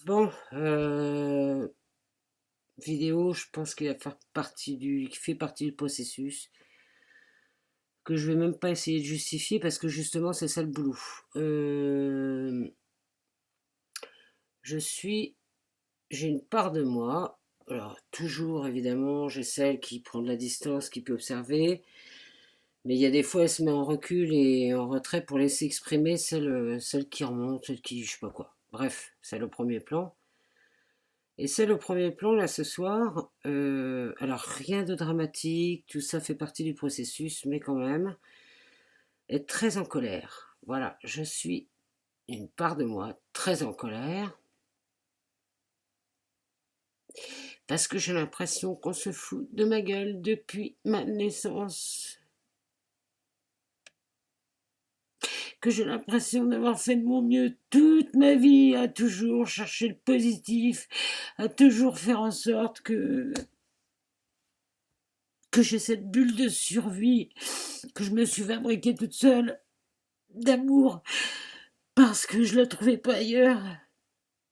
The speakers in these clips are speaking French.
Bon, vidéo, je pense qu'il va faire partie qui fait partie du processus, que je vais même pas essayer de justifier parce que justement c'est ça le boulot. Euh, je suis, j'ai une part de moi, alors toujours évidemment, j'ai celle qui prend de la distance, qui peut observer, mais il y a des fois elle se met en recul et en retrait pour laisser exprimer celle qui remonte, celle qui, je sais pas quoi. Bref, c'est le premier plan. Et c'est le premier plan là ce soir. Alors rien de dramatique, tout ça fait partie du processus, mais quand même, être très en colère. Voilà, je suis une part de moi très en colère parce que j'ai l'impression qu'on se fout de ma gueule depuis ma naissance. Que j'ai l'impression d'avoir fait de mon mieux toute ma vie, à toujours chercher le positif, à toujours faire en sorte que j'ai cette bulle de survie que je me suis fabriquée toute seule d'amour parce que je la trouvais pas ailleurs.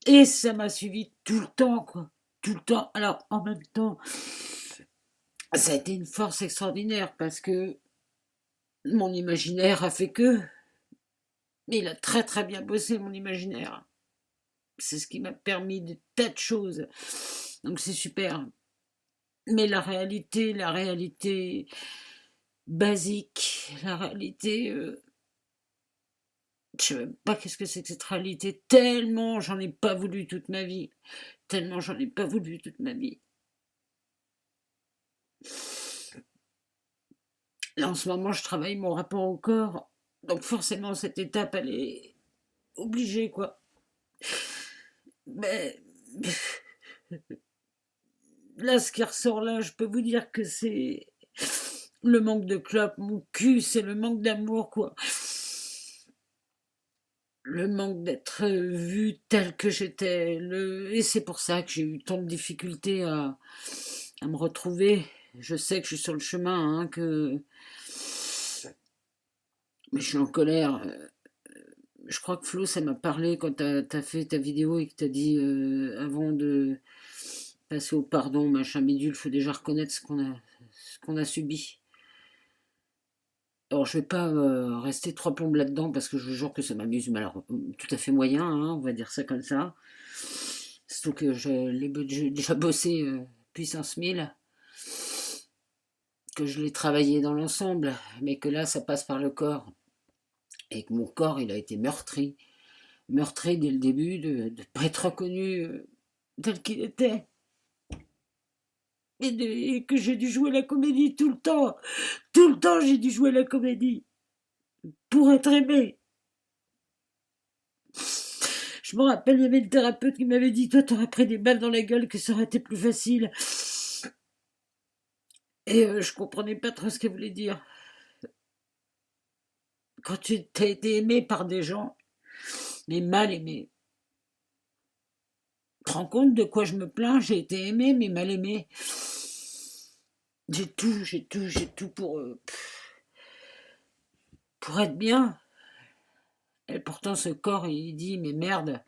Et ça m'a suivi tout le temps, quoi. Tout le temps. Alors, en même temps, ça a été une force extraordinaire parce que mon imaginaire a fait que. Mais il a très très bien bossé, mon imaginaire. C'est ce qui m'a permis de tas de choses. Donc c'est super. Mais la réalité basique, la réalité je sais même pas qu'est-ce que c'est que cette réalité, tellement j'en ai pas voulu toute ma vie. Tellement j'en ai pas voulu toute ma vie. Là, en ce moment, je travaille mon rapport au corps. Donc forcément, cette étape, elle est obligée, quoi. Mais là, ce qui ressort là, je peux vous dire que c'est le manque de clope. Mon cul, c'est le manque d'amour, quoi. Le manque d'être vue telle que j'étais. Et c'est pour ça que j'ai eu tant de difficultés à me retrouver. Je sais que je suis sur le chemin, hein, mais je suis en colère. Je crois que Flo, ça m'a parlé quand t'as fait ta vidéo et que t'as dit avant de passer au pardon, machin bidule, il faut déjà reconnaître ce qu'on a subi. Alors je vais pas rester trois plombes là-dedans parce que je vous jure que ça m'amuse, mais alors tout à fait moyen, hein, on va dire ça comme ça. Surtout que j'ai déjà bossé puissance 1000, que je l'ai travaillé dans l'ensemble, mais que là ça passe par le corps. Et que mon corps il a été meurtri. Meurtri dès le début de ne pas être reconnu tel qu'il était. Et que j'ai dû jouer la comédie tout le temps. Tout le temps, j'ai dû jouer la comédie pour être aimé. Je me rappelle, il y avait le thérapeute qui m'avait dit: toi, t'aurais pris des balles dans la gueule, que ça aurait été plus facile. Et je comprenais pas trop ce qu'elle voulait dire. Quand tu as été aimé par des gens, mais mal aimé. Tu te rends compte de quoi je me plains? J'ai été aimé, mais mal aimé. J'ai tout pour être bien. Et pourtant, ce corps, il dit: mais merde.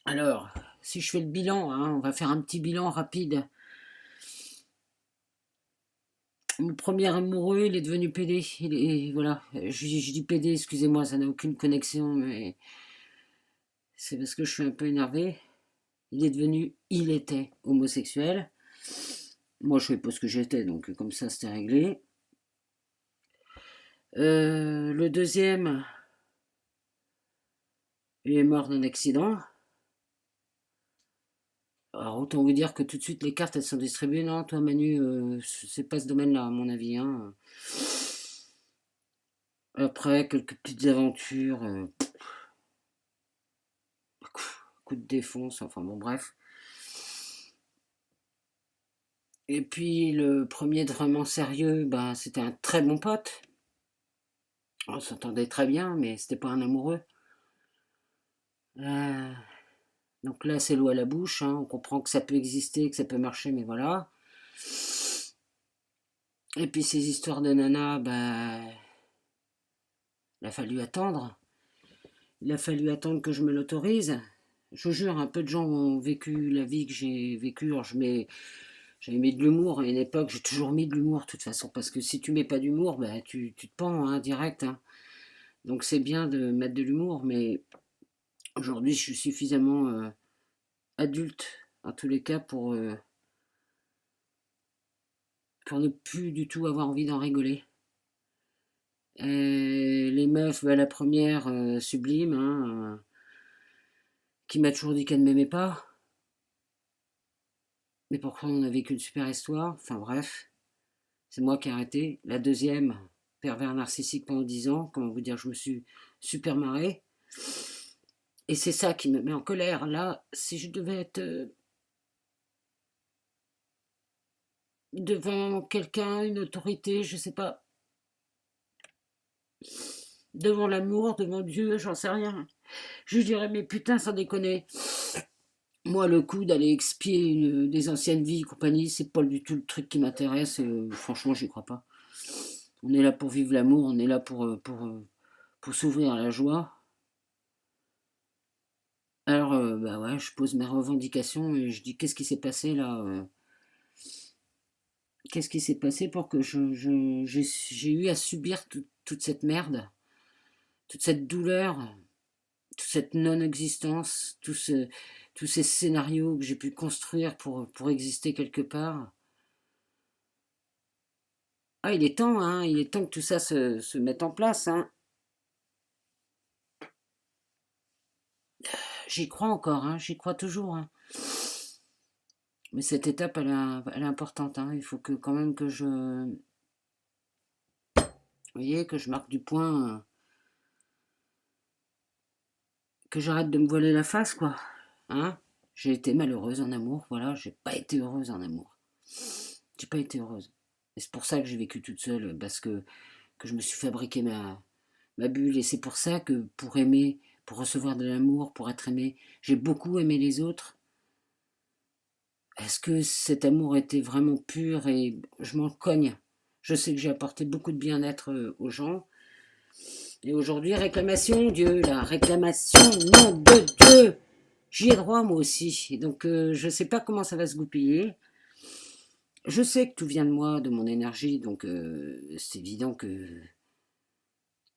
Alors, si je fais le bilan, hein, on va faire un petit bilan rapide. Mon premier amoureux, il est devenu PD. Voilà, je dis PD, excusez-moi, ça n'a aucune connexion, mais c'est parce que je suis un peu énervé. Il était homosexuel. Moi, je ne savais pas ce que j'étais, donc comme ça, c'était réglé. Le deuxième, il est mort d'un accident. Alors, autant vous dire que tout de suite, les cartes, elles sont distribuées. Non, toi, Manu, c'est pas ce domaine-là, à mon avis, hein. Après, quelques petites aventures, coup de défonce, enfin bon, bref. Et puis, le premier vraiment sérieux, bah, c'était un très bon pote. On s'entendait très bien, mais c'était pas un amoureux. Euh, donc là, c'est l'eau à la bouche, hein. On comprend que ça peut exister, que ça peut marcher, mais voilà. Et puis, ces histoires de nana, bah, il a fallu attendre. Il a fallu attendre que je me l'autorise. Je vous jure, un peu de gens ont vécu la vie que j'ai vécue. Alors j'avais mis de l'humour à une époque, j'ai toujours mis de l'humour de toute façon, parce que si tu mets pas d'humour, bah, tu te pends hein, direct. Hein. Donc c'est bien de mettre de l'humour, mais aujourd'hui je suis suffisamment adulte, en tous les cas, pour ne plus du tout avoir envie d'en rigoler. Et les meufs, bah, la première, sublime, hein, qui m'a toujours dit qu'elle ne m'aimait pas, mais pourquoi on a vécu une super histoire, enfin bref, c'est moi qui ai arrêté. La deuxième, pervers narcissique pendant 10 ans, comment vous dire, je me suis super marrée. Et c'est ça qui me met en colère. Là, si je devais être devant quelqu'un, une autorité, je sais pas, devant l'amour, devant Dieu, j'en sais rien. Je dirais, mais putain, sans déconner. Moi, le coup d'aller expier des anciennes vies et compagnie, c'est pas du tout le truc qui m'intéresse. Franchement, j'y crois pas. On est là pour vivre l'amour, on est là pour s'ouvrir à la joie. Alors, bah ouais, je pose mes revendications et je dis qu'est-ce qui s'est passé là Qu'est-ce qui s'est passé pour que j'ai eu à subir toute cette merde, toute cette douleur, toute cette non-existence, tous ces scénarios que j'ai pu construire pour exister quelque part. Ah, il est temps, hein, il est temps que tout ça se mette en place. Hein. J'y crois encore, hein, j'y crois toujours. Hein. Mais cette étape, elle est importante. Hein. Il faut que quand même que vous voyez, que je marque du point, que j'arrête de me voiler la face, quoi. Hein. J'ai été malheureuse en amour, voilà, j'ai pas été heureuse en amour. J'ai pas été heureuse. Et c'est pour ça que j'ai vécu toute seule, parce que je me suis fabriqué ma bulle. Et c'est pour ça que pour aimer, pour recevoir de l'amour, pour être aimé, j'ai beaucoup aimé les autres. Est-ce que cet amour était vraiment pur et je m'en cogne. Je sais que j'ai apporté beaucoup de bien-être aux gens. Et aujourd'hui, réclamation, Dieu, la réclamation, nom de Dieu. J'y ai droit moi aussi. Et donc je ne sais pas comment ça va se goupiller. Je sais que tout vient de moi, de mon énergie, donc c'est évident que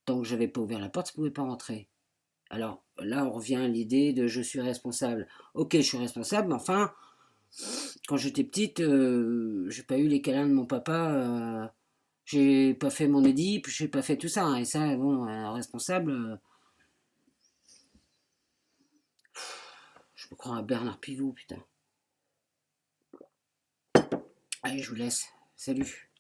tant que j'avais pas ouvert la porte, ça ne pouvait pas rentrer. Alors là, on revient à l'idée de je suis responsable. Ok, je suis responsable, mais enfin, quand j'étais petite, j'ai pas eu les câlins de mon papa, j'ai pas fait mon Édipe, j'ai pas fait tout ça. Hein, et ça, bon, responsable, je me crois à Bernard Pivot, putain. Allez, je vous laisse. Salut.